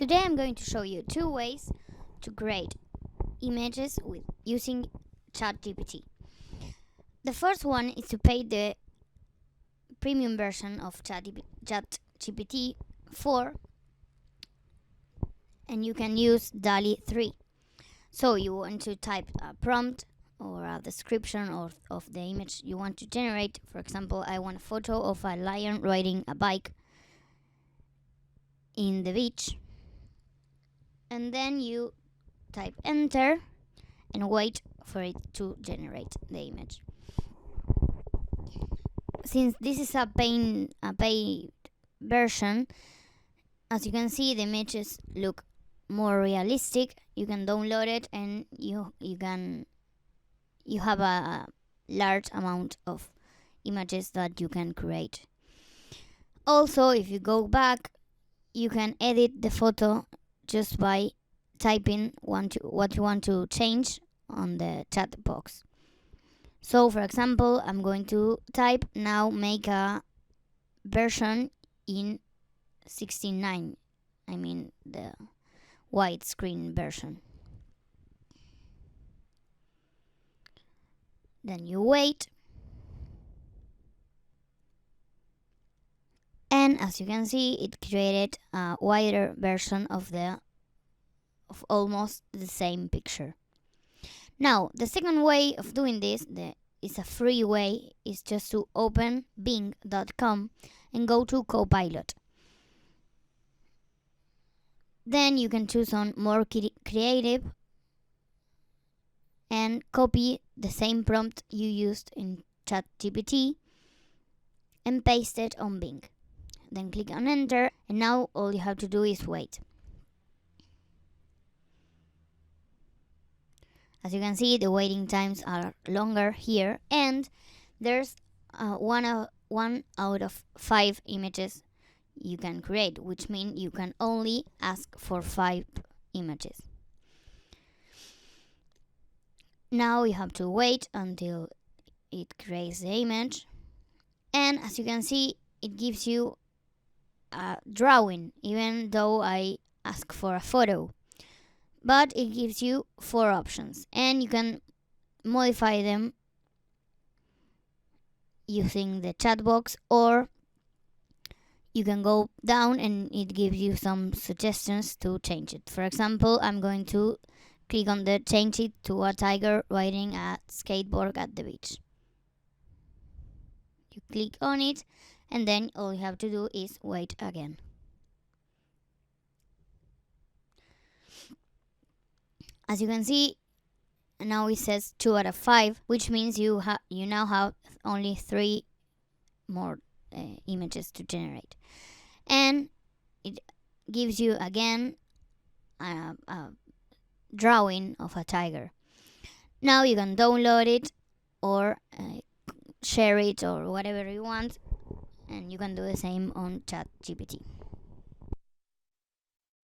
Today I'm going to show you 2 ways to create images with using Chat GPT. The first one is to pay the premium version of Chat GPT 4, and you can use DALL-E 3. So you want to type a prompt or a description of the image you want to generate. For example, I want a photo of a lion riding a bike in the beach. And then you type enter and wait for it to generate the image. Since this is a paid version, as you can see, the images look more realistic. You can download it and you have a large amount of images that you can create. Also, if you go back, you can edit the photo just by typing what you want to change on the chat box. So, for example, I'm going to type now make a version in 16:9. I mean the widescreen version. Then you wait. And as you can see, it created a wider version of almost the same picture. Now, the second way of doing this is a free way, is just to open bing.com and go to Copilot. Then you can choose on more creative and copy the same prompt you used in ChatGPT and paste it on Bing. Then click on enter, and now all you have to do is wait. As you can see, the waiting times are longer here, and there's one out of 5 images you can create, which means you can only ask for 5 images. Now you have to wait until it creates the image, and as you can see, it gives you a drawing, even though I ask for a photo. But it gives you 4 options, and you can modify them using the chat box, or you can go down and it gives you some suggestions to change it. For example, I'm going to click on the change it to a tiger riding a skateboard at the beach. You click on it, and then all you have to do is wait again. As you can see, now it says 2 out of 5, which means you now have only 3 more images to generate. And it gives you again a drawing of a tiger. Now you can download it or share it or whatever you want, and you can do the same on ChatGPT.